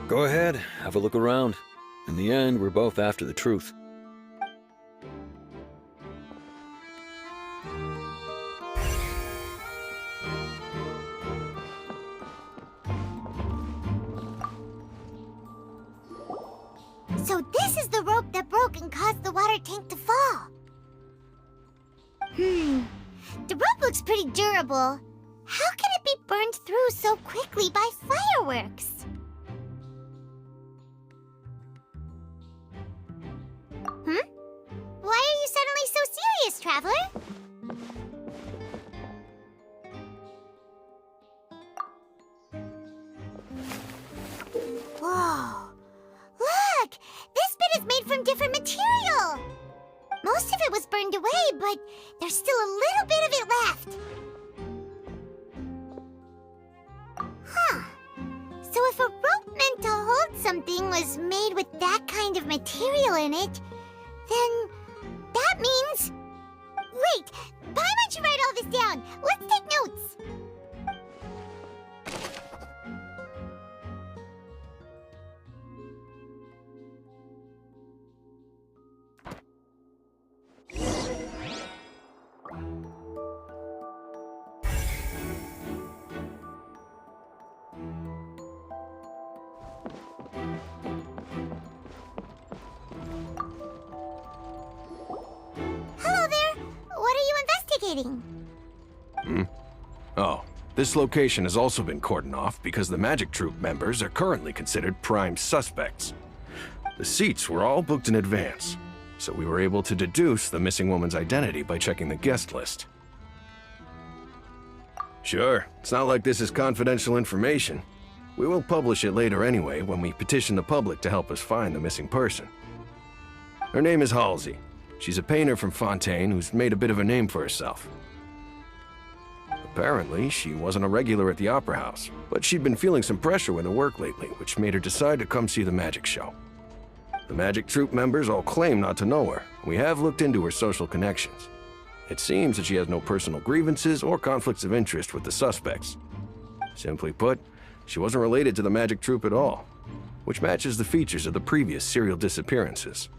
Go ahead, have a look around. In the end, we're both after the truth. So this is the rope that broke and caused the water tank to fall. The rope looks pretty durable. How can it be burned through so quickly by fireworks? Why are you suddenly so serious, Traveler? Whoa! Look! This bit is made from different material! Most of it was burned away, but there's still a little bit of it left. Huh. So if a rope meant to hold something was made with that kind of material in it, then that means... Wait! Why don't you write all this down? Let's take notes! Hello there! What are you investigating? Oh, this location has also been cordoned off because the Magic Troop members are currently considered prime suspects. The seats were all booked in advance, so we were able to deduce the missing woman's identity by checking the guest list. Sure, it's not like this is confidential information. We will publish it later anyway when we petition the public to help us find the missing person. Her name is Halsey. She's a painter from Fontaine who's made a bit of a name for herself. Apparently, she wasn't a regular at the Opera House, but she'd been feeling some pressure with her work lately, which made her decide to come see the magic show. The Magic Troop members all claim not to know her. We have looked into her social connections. It seems that she has no personal grievances or conflicts of interest with the suspects. Simply put, she wasn't related to the Magic Troop at all, which matches the features of the previous serial disappearances.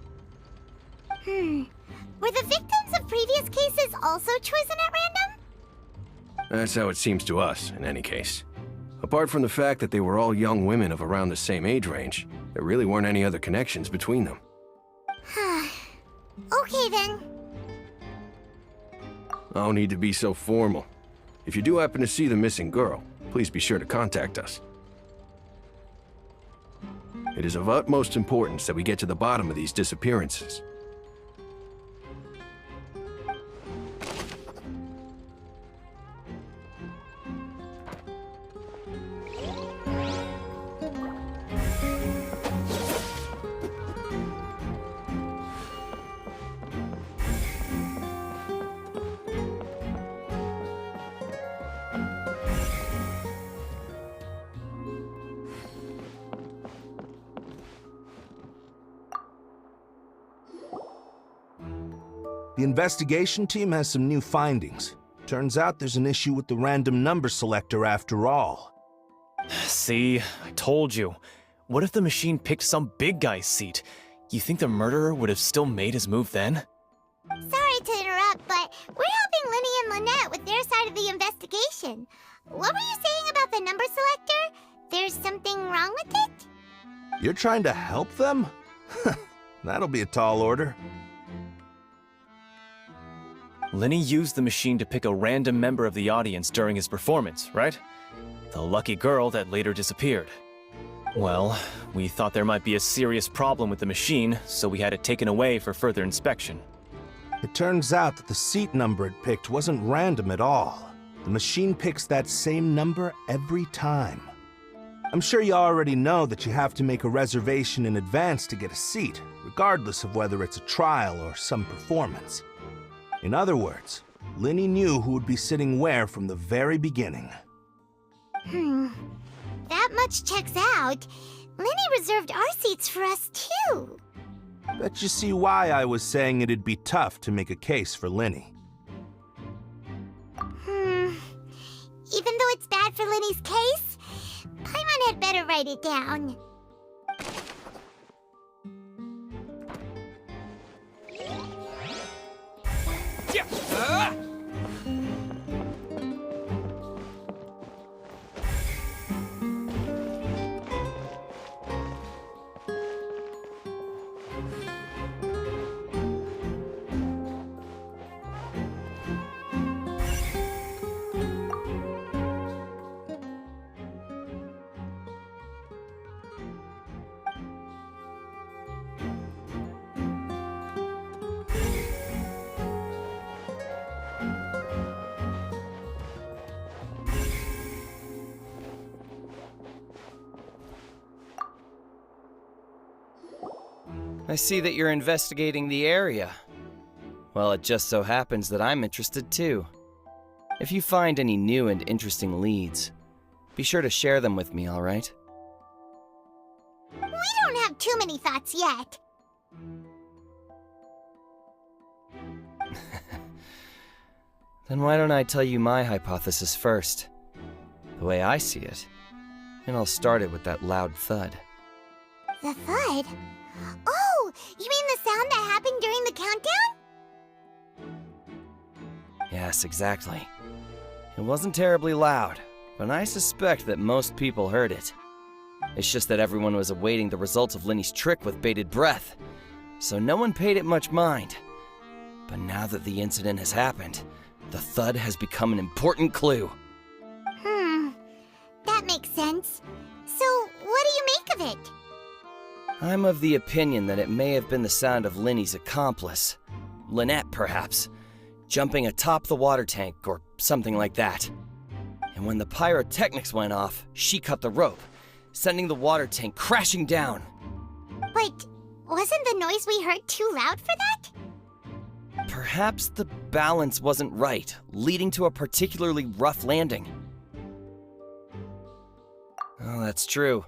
Were the victims of previous cases also chosen at random? That's how it seems to us, in any case. Apart from the fact that they were all young women of around the same age range, there really weren't any other connections between them. Okay then. No need to be so formal. If you do happen to see the missing girl, please be sure to contact us. It is of utmost importance that we get to the bottom of these disappearances. The investigation team has some new findings. Turns out there's an issue with the random number selector after all. See, I told you. What if the machine picked some big guy's seat? You think the murderer would have still made his move then? Sorry to interrupt, but we're helping Linny and Lynette with their side of the investigation. What were you saying about the number selector? There's something wrong with it? You're trying to help them? That'll be a tall order. Linny used the machine to pick a random member of the audience during his performance, right? The lucky girl that later disappeared. Well, we thought there might be a serious problem with the machine, so we had it taken away for further inspection. It turns out that the seat number it picked wasn't random at all. The machine picks that same number every time. I'm sure you already know that you have to make a reservation in advance to get a seat, regardless of whether it's a trial or some performance. In other words, Linny knew who would be sitting where from the very beginning. That much checks out. Linny reserved our seats for us, too. Bet you see why I was saying it'd be tough to make a case for Linny. Even though it's bad for Linny's case, Paimon had better write it down. I see that you're investigating the area. Well, it just so happens that I'm interested too. If you find any new and interesting leads, be sure to share them with me, all right? We don't have too many thoughts yet. Then why don't I tell you my hypothesis first? The way I see it. And I'll start it with that loud thud. The thud? Oh, you mean the sound that happened during the countdown? Yes, exactly. It wasn't terribly loud, but I suspect that most people heard it. It's just that everyone was awaiting the results of Linny's trick with bated breath, so no one paid it much mind. But now that the incident has happened, the thud has become an important clue. That makes sense. So, what do you make of it? I'm of the opinion that it may have been the sound of Linny's accomplice, Lynette perhaps, jumping atop the water tank or something like that. And when the pyrotechnics went off, she cut the rope, sending the water tank crashing down. But wasn't the noise we heard too loud for that? Perhaps the balance wasn't right, leading to a particularly rough landing. Oh, that's true.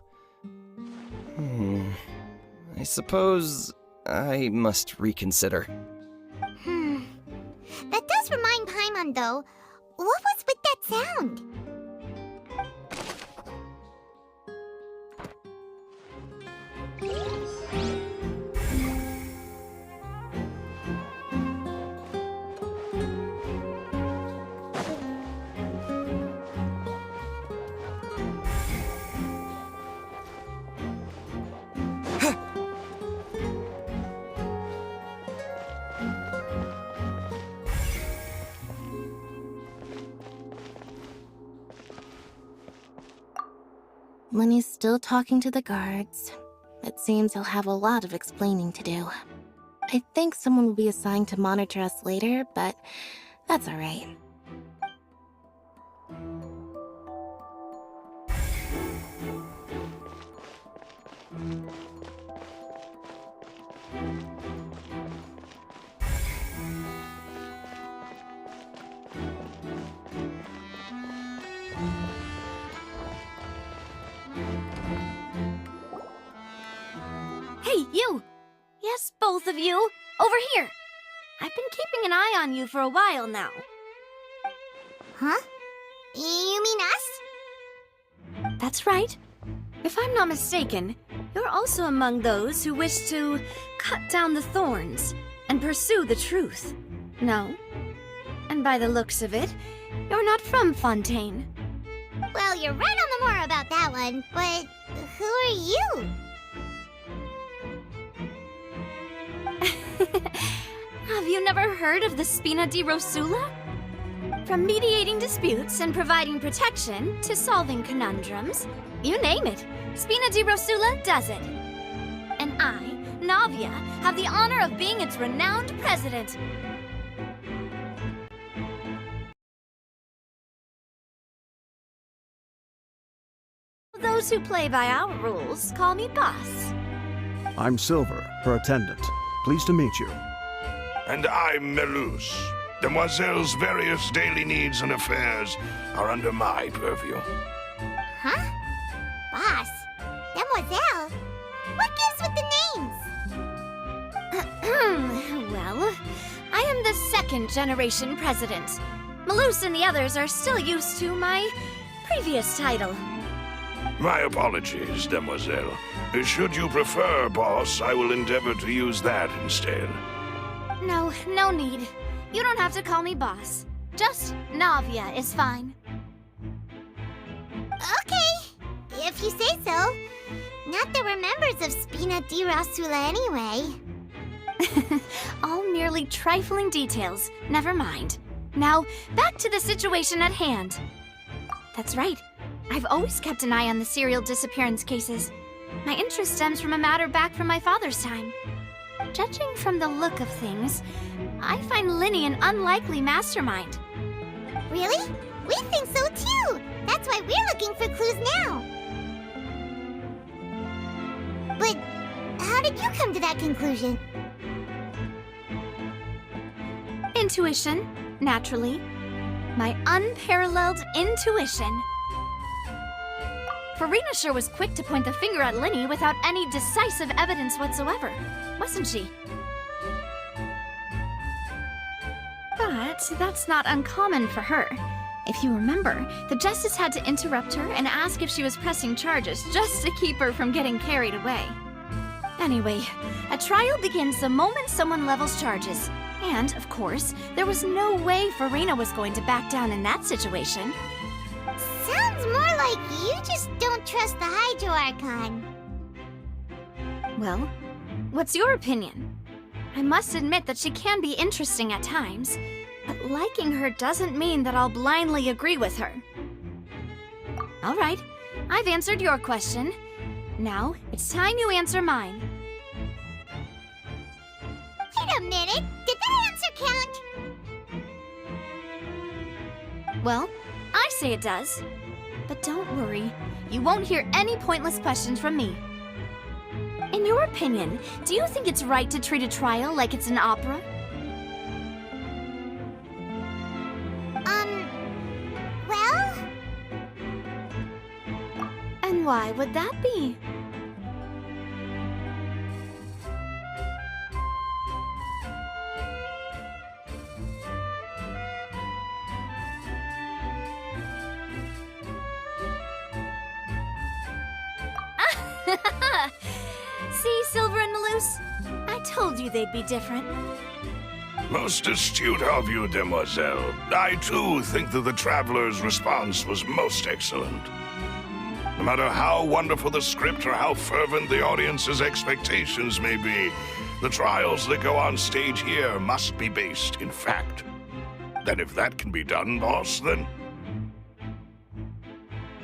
I suppose I must reconsider. That does remind Paimon, though. What was with that sound? Lenny's still talking to the guards. It seems he'll have a lot of explaining to do. I think someone will be assigned to monitor us later, but that's alright. Hey, you! Yes, both of you! Over here! I've been keeping an eye on you for a while now. Huh? You mean us? That's right. If I'm not mistaken, you're also among those who wish to cut down the thorns and pursue the truth. No? And by the looks of it, you're not from Fontaine. Well, you're right on the more about that one, but who are you? Have you never heard of the Spina di Rosula? From mediating disputes and providing protection to solving conundrums, you name it, Spina di Rosula does it. And I, Navia, have the honor of being its renowned president. Those who play by our rules call me boss. I'm Silver, her attendant. Pleased to meet you. And I'm Melus. Demoiselle's various daily needs and affairs are under my purview. Huh? Boss? Demoiselle? What gives with the names? Well, I am the second generation president. Melus and the others are still used to my previous title. My apologies, Demoiselle. Should you prefer, boss, I will endeavor to use that instead. No need. You don't have to call me boss. Just Navia is fine. Okay, if you say so. Not that we're members of Spina di Rasula anyway. All merely trifling details. Never mind. Now, back to the situation at hand. That's right. I've always kept an eye on the serial disappearance cases. My interest stems from a matter back from my father's time. Judging from the look of things, I find Lyney an unlikely mastermind. Really? We think so too! That's why we're looking for clues now! But how did you come to that conclusion? Intuition, naturally. My unparalleled intuition. Farina sure was quick to point the finger at Lyney without any decisive evidence whatsoever, wasn't she? But that's not uncommon for her. If you remember, the Justice had to interrupt her and ask if she was pressing charges just to keep her from getting carried away. Anyway, a trial begins the moment someone levels charges. And, of course, there was no way Farina was going to back down in that situation. Sounds more like you just don't trust the Hydro Archon. Well, what's your opinion? I must admit that she can be interesting at times, but liking her doesn't mean that I'll blindly agree with her. All right, I've answered your question. Now, it's time you answer mine. Wait a minute! Did that answer count? Well, I say it does. But don't worry, you won't hear any pointless questions from me. In your opinion, do you think it's right to treat a trial like it's an opera? Well? And why would that be? See, Silver and Maloose? I told you they'd be different. Most astute of you, demoiselle. I too think that the Traveler's response was most excellent. No matter how wonderful the script or how fervent the audience's expectations may be, the trials that go on stage here must be based in fact. Then if that can be done, boss, then...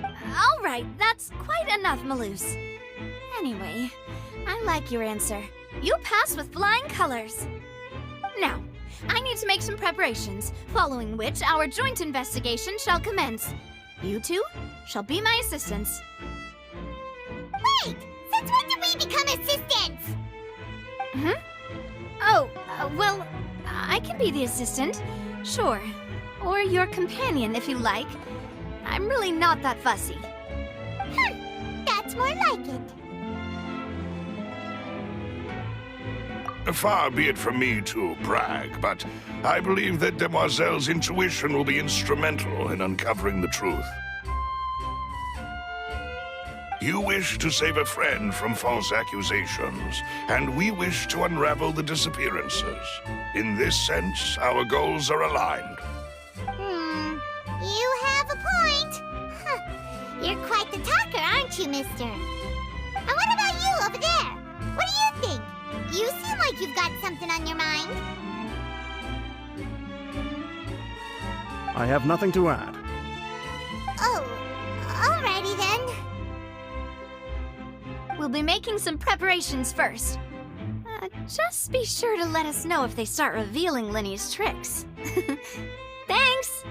All right, that's quite enough, Maloose. Anyway, I like your answer. You pass with flying colors. Now, I need to make some preparations, following which our joint investigation shall commence. You two shall be my assistants. Wait! Since when did we become assistants? Oh, well, I can be the assistant, sure. Or your companion, if you like. I'm really not that fussy. That's more like it. Far be it from me to brag, but I believe that Demoiselle's intuition will be instrumental in uncovering the truth. You wish to save a friend from false accusations, and we wish to unravel the disappearances. In this sense, our goals are aligned. You have a point. You're quite the talker, aren't you, mister? And what about you over there? What do you think? You seem like you've got something on your mind. I have nothing to add. Oh, alrighty then. We'll be making some preparations first. Just be sure to let us know if they start revealing Lyney's tricks. Thanks!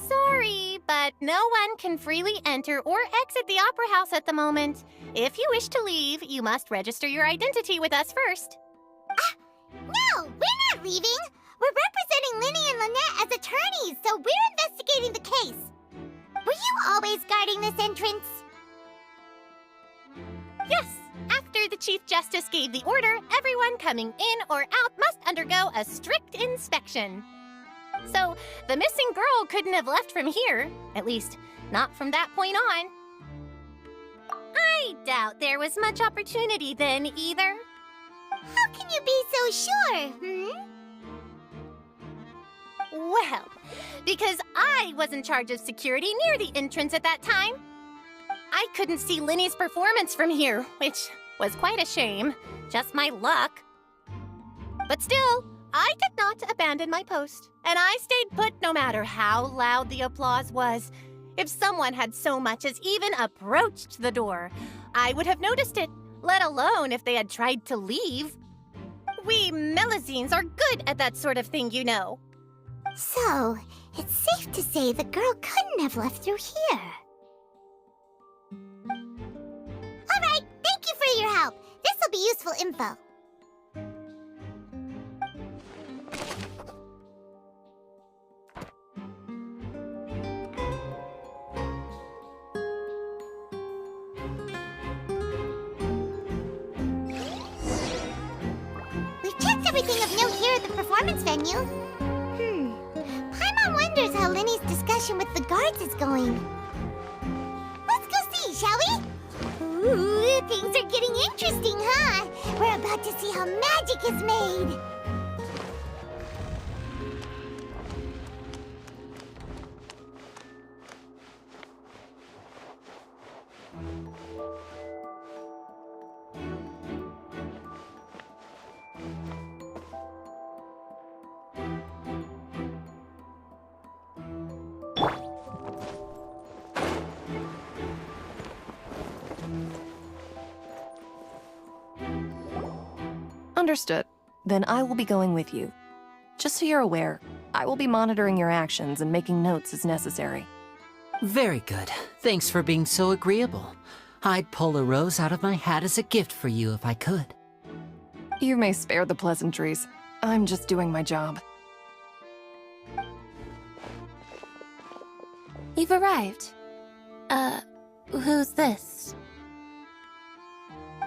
Sorry, but no one can freely enter or exit the Opera House at the moment. If you wish to leave, you must register your identity with us first. No, we're not leaving. We're representing Lyney and Lynette as attorneys, so we're investigating the case. Were you always guarding this entrance? Yes, after the Chief Justice gave the order, everyone coming in or out must undergo a strict inspection. So the missing girl couldn't have left from here. At least, not from that point on. I doubt there was much opportunity then, either. How can you be so sure, Well, because I was in charge of security near the entrance at that time. I couldn't see Linny's performance from here, which was quite a shame. Just my luck. But still, I did not abandon my post, and I stayed put no matter how loud the applause was. If someone had so much as even approached the door, I would have noticed it, let alone if they had tried to leave. We Melazines are good at that sort of thing, you know. So, it's safe to say the girl couldn't have left through here. Alright, thank you for your help. This'll be useful info. We've checked everything of note here at the performance venue. Paimon wonders how Linny's discussion with the guards is going. Let's go see, shall we? Ooh, things are getting interesting, huh? We're about to see how magic is made. Understood. Then I will be going with you. Just so you're aware, I will be monitoring your actions and making notes as necessary. Very good. Thanks for being so agreeable. I'd pull a rose out of my hat as a gift for you if I could. You may spare the pleasantries. I'm just doing my job. You've arrived. Who's this?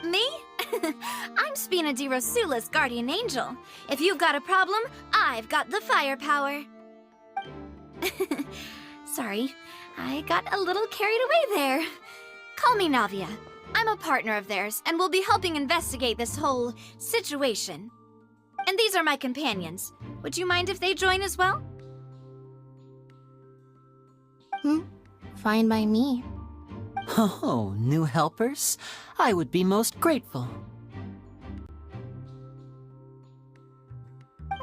Me? I'm Spina di Rosula's guardian angel. If you've got a problem, I've got the firepower. Sorry, I got a little carried away there. Call me Navia. I'm a partner of theirs, and will be helping investigate this whole situation. And these are my companions. Would you mind if they join as well? Fine by me. Oh, new helpers? I would be most grateful.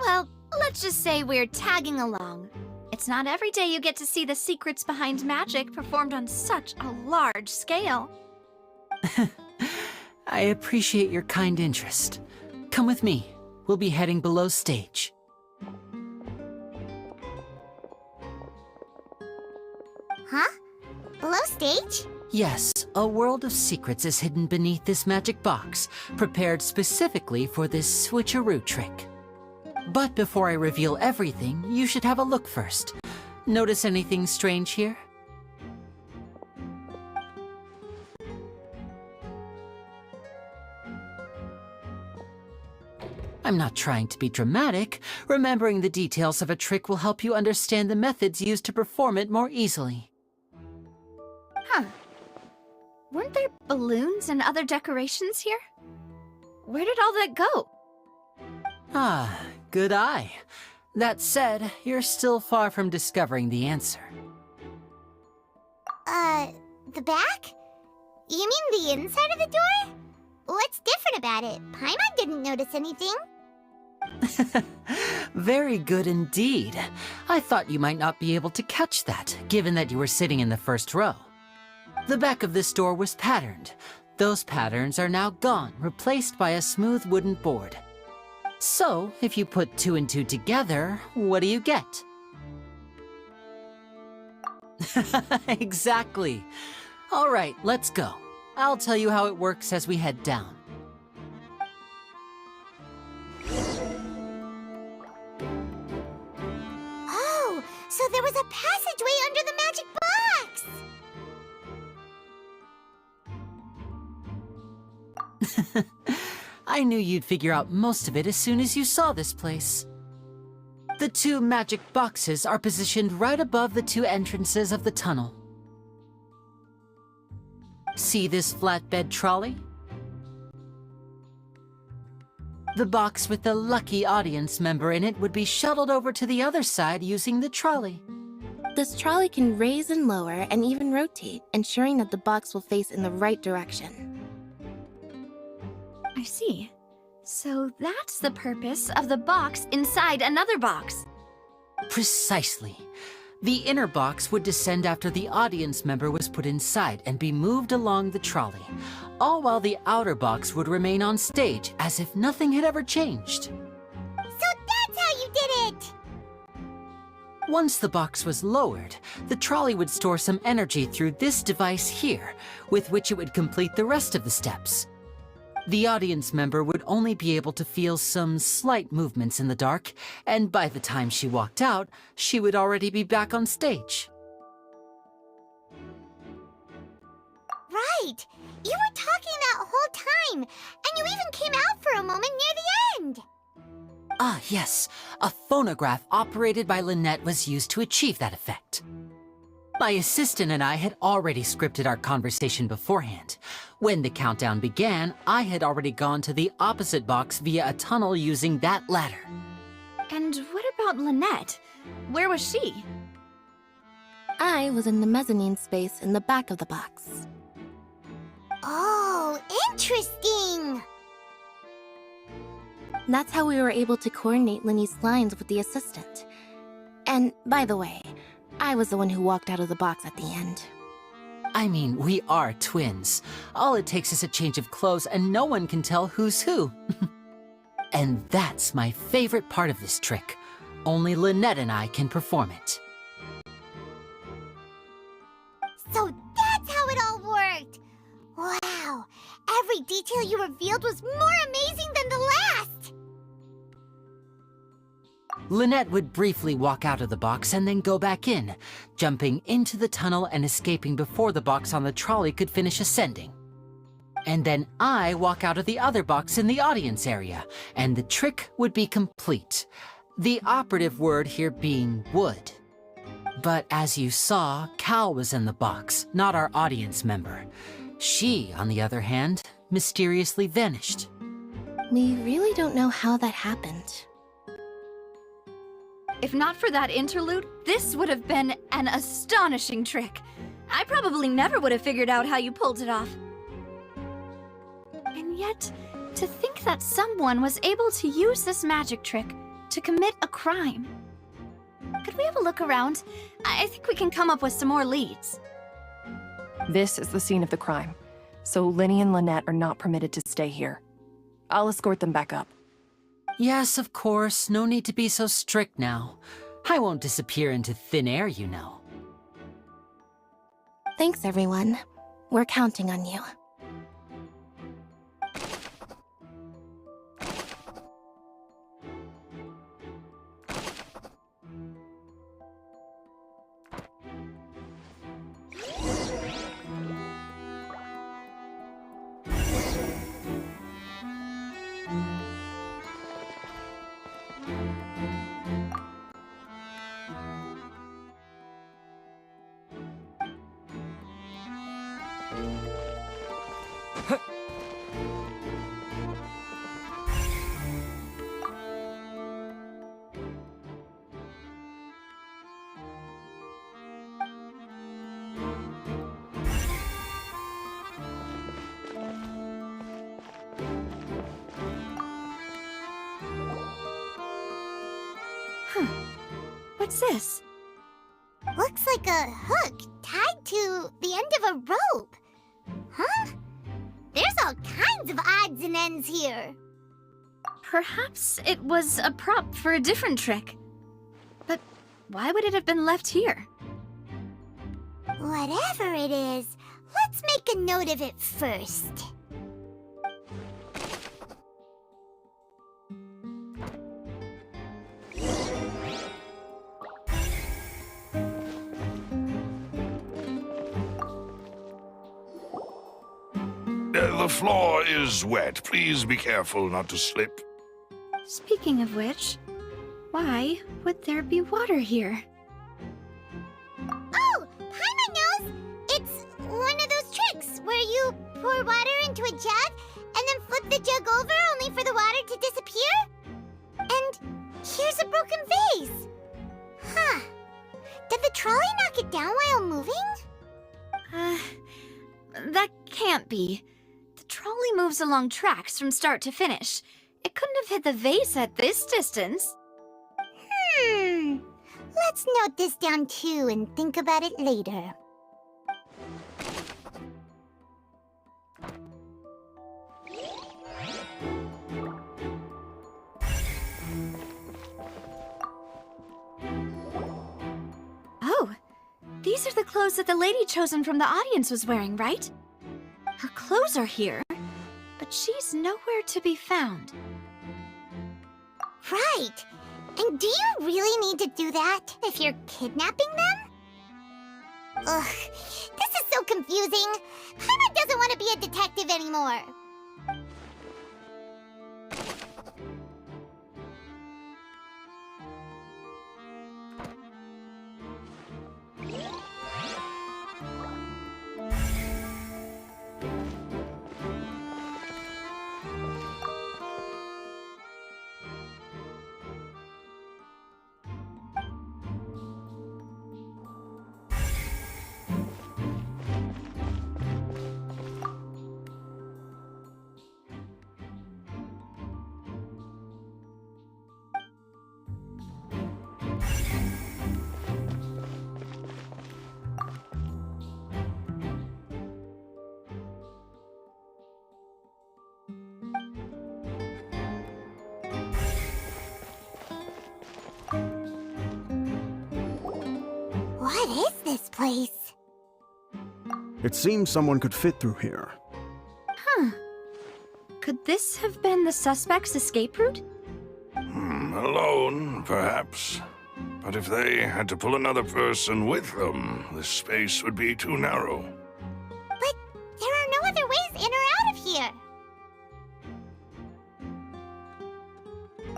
Well, let's just say we're tagging along. It's not every day you get to see the secrets behind magic performed on such a large scale. I appreciate your kind interest. Come with me. We'll be heading below stage. Huh? Below stage? Yes, a world of secrets is hidden beneath this magic box, prepared specifically for this switcheroo trick. But before I reveal everything, you should have a look first. Notice anything strange here? I'm not trying to be dramatic. Remembering the details of a trick will help you understand the methods used to perform it more easily. Huh. Weren't there balloons and other decorations here? Where did all that go? Ah, good eye. That said, you're still far from discovering the answer. The back? You mean the inside of the door? What's different about it? Paimon didn't notice anything. Very good indeed. I thought you might not be able to catch that, given that you were sitting in the first row. The back of this door was patterned. Those patterns are now gone, replaced by a smooth wooden board. So, if you put 2 and 2 together, what do you get? Exactly. All right, let's go. I'll tell you how it works as we head down. Oh, so there was a passageway under the magic box! I knew you'd figure out most of it as soon as you saw this place. The 2 magic boxes are positioned right above the 2 entrances of the tunnel. See this flatbed trolley? The box with the lucky audience member in it would be shuttled over to the other side using the trolley. This trolley can raise and lower and even rotate, ensuring that the box will face in the right direction. I see. So that's the purpose of the box inside another box. Precisely. The inner box would descend after the audience member was put inside and be moved along the trolley, all while the outer box would remain on stage as if nothing had ever changed. So that's how you did it! Once the box was lowered, the trolley would store some energy through this device here, with which it would complete the rest of the steps. The audience member would only be able to feel some slight movements in the dark, and by the time she walked out, she would already be back on stage. Right! You were talking that whole time, and you even came out for a moment near the end! Ah, yes. A phonograph operated by Lynette was used to achieve that effect. My assistant and I had already scripted our conversation beforehand. When the countdown began, I had already gone to the opposite box via a tunnel using that ladder. And what about Lynette? Where was she? I was in the mezzanine space in the back of the box. Oh, interesting! That's how we were able to coordinate Linny's lines with the assistant. And, by the way, I was the one who walked out of the box at the end. I mean, we are twins. All it takes is a change of clothes and no one can tell who's who. And that's my favorite part of this trick. Only Lynette and I can perform it. So that's how it all worked! Wow! Every detail you revealed was more amazing than the last! Lynette would briefly walk out of the box and then go back in, jumping into the tunnel and escaping before the box on the trolley could finish ascending. And then I walk out of the other box in the audience area, and the trick would be complete. The operative word here being would. But as you saw, Cal was in the box, not our audience member. She, on the other hand, mysteriously vanished. We really don't know how that happened. If not for that interlude, this would have been an astonishing trick. I probably never would have figured out how you pulled it off. And yet, to think that someone was able to use this magic trick to commit a crime. Could we have a look around? I think we can come up with some more leads. This is the scene of the crime, so Linny and Lynette are not permitted to stay here. I'll escort them back up. Yes, of course. No need to be so strict now. I won't disappear into thin air, you know. Thanks, everyone. We're counting on you. What's this? Looks like a hook tied to the end of a rope. Huh? There's all kinds of odds and ends here. Perhaps it was a prop for a different trick. But why would it have been left here? Whatever it is, let's make a note of it first. The floor is wet. Please be careful not to slip. Speaking of which, Why would there be water here? Oh, Paimon knows! It's one of those tricks where you pour water into a jug and then flip the jug over only for the water to disappear? And here's a broken vase. Huh. Did the trolley knock it down while moving? That can't be. The trolley moves along tracks from start to finish. It couldn't have hit the vase at this distance. Let's note this down too and think about it later. Oh, these are the clothes that the lady chosen from the audience was wearing, right? Her clothes are here, but she's nowhere to be found. Right. And do you really need to do that if you're kidnapping them? Ugh, this is so confusing. Paimon doesn't want to be a detective anymore. What is this place? It seems someone could fit through here. Huh. Could this have been the suspect's escape route? Alone, perhaps. But if they had to pull another person with them, the space would be too narrow. But there are no other ways in or out of here.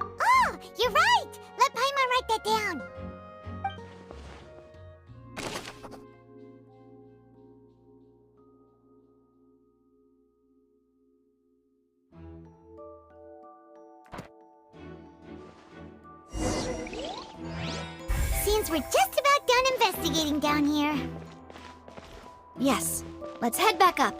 Oh, you're right! Let Paimon write that down. Seems we're just about done investigating down here. Yes. Let's head back up.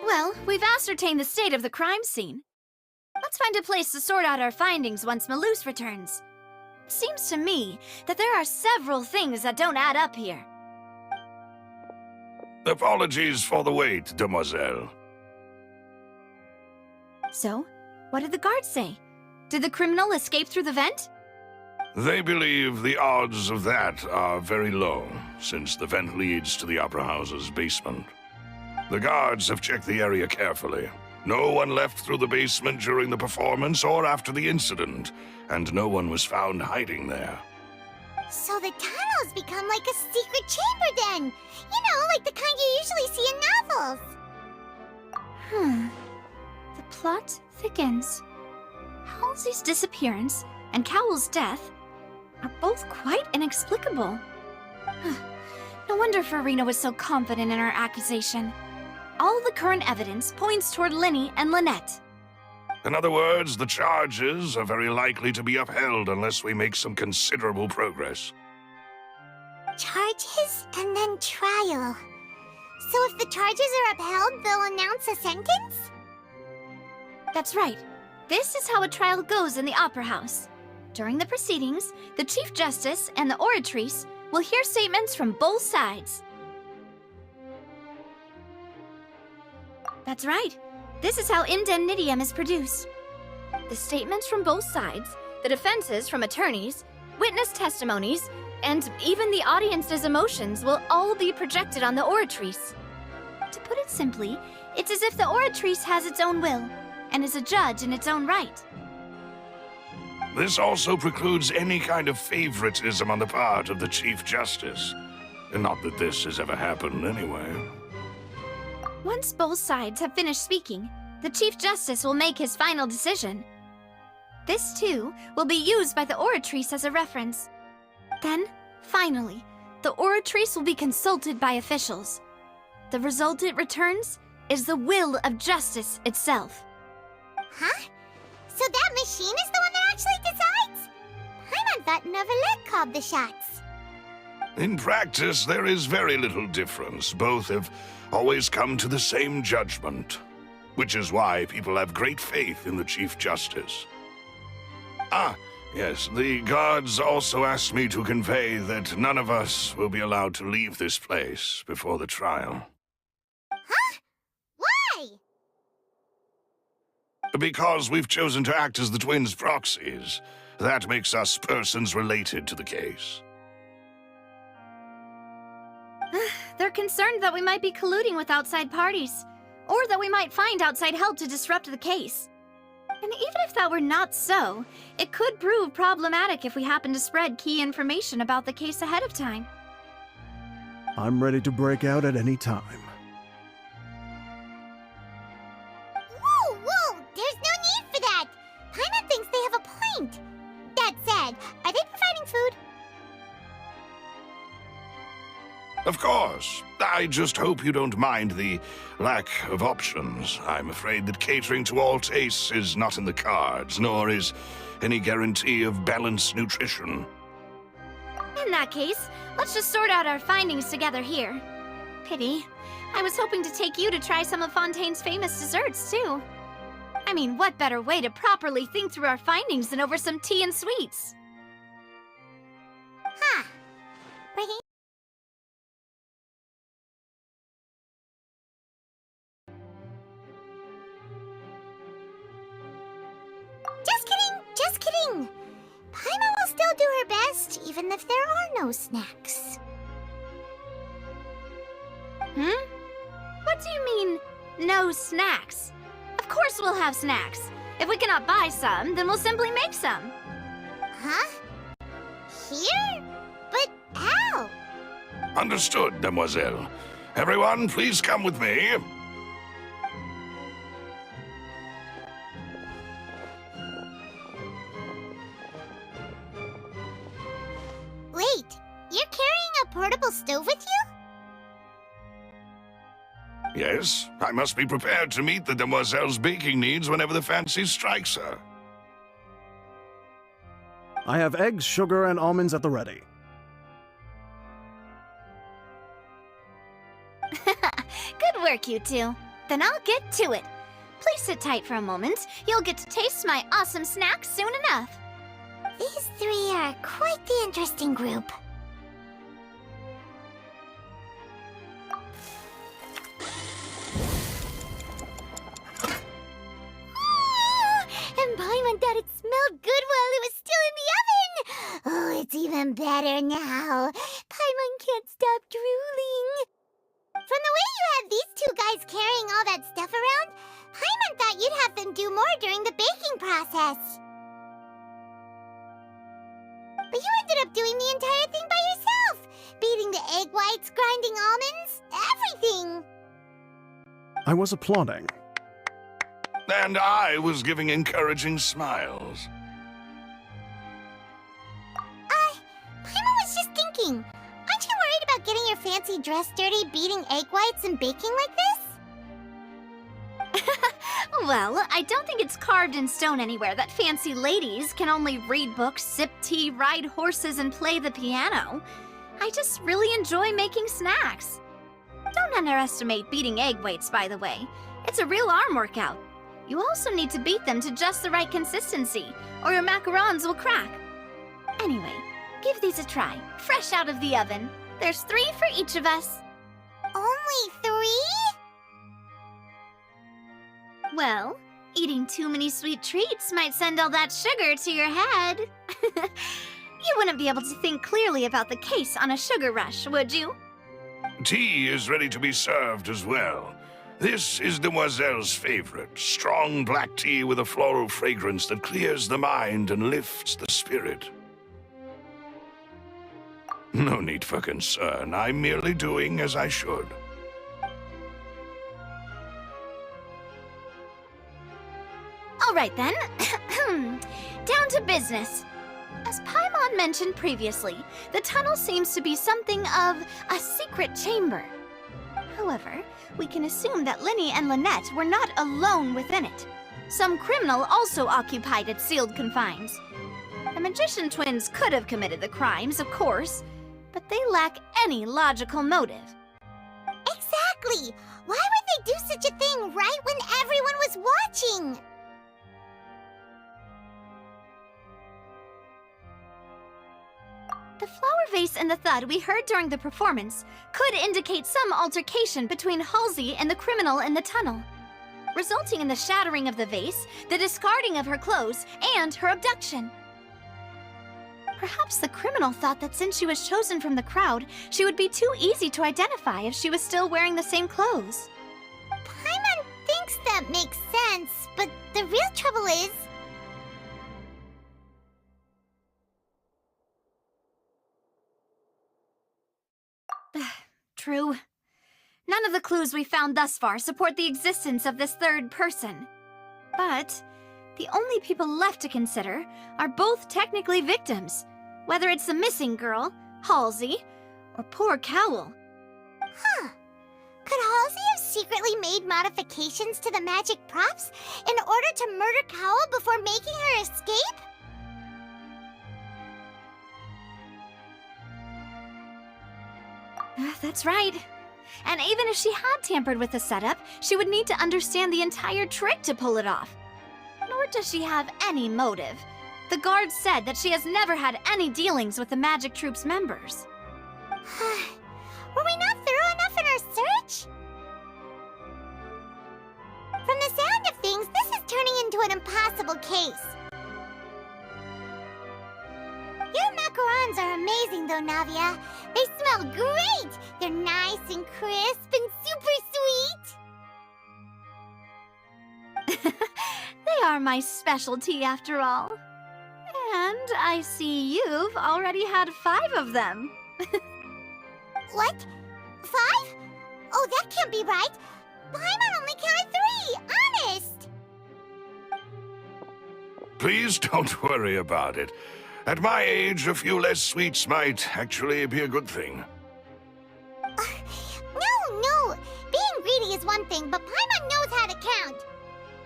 Well, we've ascertained the state of the crime scene. Let's find a place to sort out our findings once Malus returns. It seems to me that there are several things that don't add up here. Apologies for the wait, demoiselle. So, what did the guards say? Did the criminal escape through the vent? They believe the odds of that are very low, since the vent leads to the Opera House's basement. The guards have checked the area carefully. No one left through the basement during the performance or after the incident, and no one was found hiding there. So the tunnels become like a secret chamber then! You know, like the kind you usually see in novels! The plot thickens. Halsey's disappearance and Cowell's death are both quite inexplicable. No wonder Farina was so confident in her accusation. All the current evidence points toward Linny and Lynette. In other words, the charges are very likely to be upheld unless we make some considerable progress. Charges and then trial. So if the charges are upheld, they'll announce a sentence? That's right. This is how a trial goes in the Opera House. During the proceedings, the Chief Justice and the Oratrice will hear statements from both sides. That's right. This is how indemnitium is produced. The statements from both sides, the defenses from attorneys, witness testimonies, And even the audience's emotions will all be projected on the oratrice. To put it simply, it's as if the oratrice has its own will, and is a judge in its own right. This also precludes any kind of favoritism on the part of the Chief Justice. And not that this has ever happened anyway. Once both sides have finished speaking, the Chief Justice will make his final decision. This, too, will be used by the oratrice as a reference. Then, finally, the oratrice will be consulted by officials. The result it returns is the will of justice itself. Huh? So that machine is the one that actually decides? Paimon thought Novelet called the shots. In practice, there is very little difference. Both have always come to the same judgment, which is why people have great faith in the Chief Justice. Ah, yes, the guards also asked me to convey that none of us will be allowed to leave this place before the trial. Huh? Why? Because we've chosen to act as the twins' proxies. That makes us persons related to the case. They're concerned that we might be colluding with outside parties, or that we might find outside help to disrupt the case. And even if that were not so, it could prove problematic if we happen to spread key information about the case ahead of time. I'm ready to break out at any time. Whoa, whoa! There's no need for that! Paimon thinks they have a point. That said, are they providing food? Of course. I just hope you don't mind the lack of options. I'm afraid that catering to all tastes is not in the cards, nor is any guarantee of balanced nutrition. In that case, let's just sort out our findings together here. Pity. I was hoping to take you to try some of Fontaine's famous desserts, too. I mean, what better way to properly think through our findings than over some tea and sweets? Huh. Breaking. Just kidding! Just kidding! Paimon will still do her best, even if there are no snacks. What do you mean, no snacks? Of course we'll have snacks. If we cannot buy some, then we'll simply make some. Huh? Here? But how? Understood, Demoiselle. Everyone, please come with me. Wait, you're carrying a portable stove with you? Yes, I must be prepared to meet the Demoiselle's baking needs whenever the fancy strikes her. I have eggs, sugar, and almonds at the ready. Good work, you two. Then I'll get to it. Please sit tight for a moment. You'll get to taste my awesome snacks soon enough. These three are quite the interesting group. And Paimon thought it smelled good while it was still in the oven! Oh, it's even better now. Paimon can't stop drooling. From the way you had these two guys carrying all that stuff around, Paimon thought you'd have them do more during the baking process. But you ended up doing the entire thing by yourself! Beating the egg whites, grinding almonds, everything! I was applauding. And I was giving encouraging smiles. Paimon was just thinking, aren't you worried about getting your fancy dress dirty beating egg whites and baking like this? Well, I don't think it's carved in stone anywhere that fancy ladies can only read books, sip tea, ride horses, and play the piano. I just really enjoy making snacks. Don't underestimate beating egg whites, by the way. It's a real arm workout. You also need to beat them to just the right consistency, or your macarons will crack. Anyway, give these a try, fresh out of the oven. There's 3 for each of us. Only 3? Well, eating too many sweet treats might send all that sugar to your head. You wouldn't be able to think clearly about the case on a sugar rush, would you? Tea is ready to be served as well. This is Demoiselle's favorite, strong black tea with a floral fragrance that clears the mind and lifts the spirit. No need for concern. I'm merely doing as I should. All right then. Down to business. As Paimon mentioned previously, the tunnel seems to be something of a secret chamber. However, we can assume that Linny and Lynette were not alone within it. Some criminal also occupied its sealed confines. The magician twins could have committed the crimes, of course, but they lack any logical motive. Exactly! Why would they do such a thing right when everyone was watching? The flower vase and the thud we heard during the performance could indicate some altercation between Halsey and the criminal in the tunnel, resulting in the shattering of the vase, the discarding of her clothes, and her abduction. Perhaps the criminal thought that since she was chosen from the crowd, she would be too easy to identify if she was still wearing the same clothes. Paimon thinks that makes sense, but the real trouble is... True. None of the clues we found thus far support the existence of this third person. But the only people left to consider are both technically victims, whether it's the missing girl, Halsey, or poor Cowl. Huh. Could Halsey have secretly made modifications to the magic props in order to murder Cowl before making her escape? That's right. And even if she had tampered with the setup, she would need to understand the entire trick to pull it off. Nor does she have any motive. The guard said that she has never had any dealings with the magic troop's members. Were we not thorough enough in our search? From the sound of things, this is turning into an impossible case. Your macarons are amazing though, Navia. They smell great! They're nice and crisp and super sweet! They are my specialty after all. And I see you've already had 5 of them. What? 5? Oh, that can't be right! Paimon only counted 3! Honest! Please don't worry about it. At my age, a few less sweets might actually be a good thing. No! Being greedy is one thing, but Paimon knows how to count.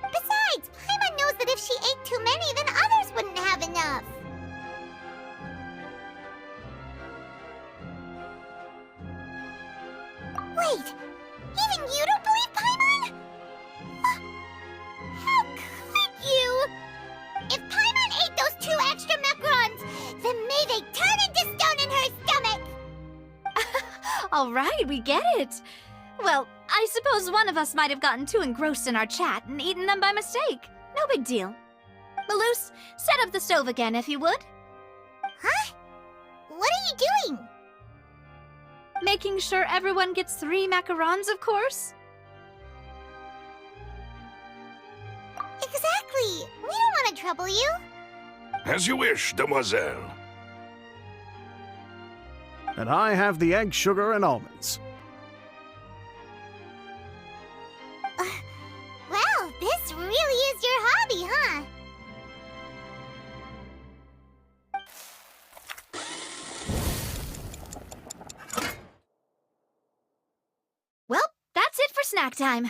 Besides, Paimon knows that if she ate too many, then others wouldn't have enough. Wait, even you don't believe Paimon? How could you? If Paimon ate those 2 extra macarons, then may they turn into stone in her stomach! All right, we get it. Well, I suppose one of us might have gotten too engrossed in our chat and eaten them by mistake. No big deal. Maloose, set up the stove again if you would. Huh? What are you doing? Making sure everyone gets 3 macarons, of course. Exactly. We don't want to trouble you. As you wish, demoiselle. And I have the egg, sugar, and almonds. Well, this really is your hobby, huh? Well, that's it for snack time.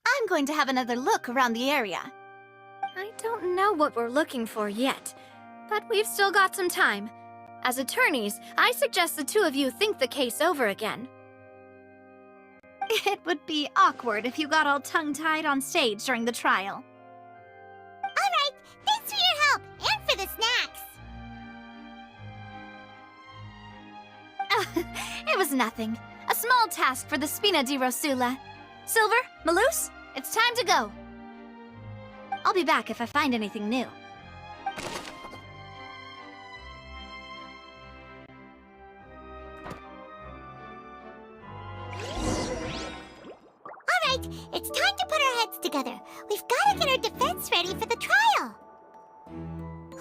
I'm going to have another look around the area. I don't know what we're looking for yet, but we've still got some time. As attorneys, I suggest the 2 of you think the case over again. It would be awkward if you got all tongue-tied on stage during the trial. Alright, thanks for your help, and for the snacks. It was nothing. A small task for the Spina di Rosula. Silver, Maloose, it's time to go. I'll be back if I find anything new. time to put our heads together. We've got to get our defense ready for the trial.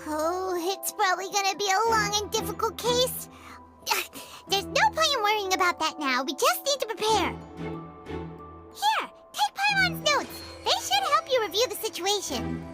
Oh, it's probably gonna be a long and difficult case. There's no point in worrying about that now. We just need to prepare. Here, take Paimon's notes. They should help you review the situation.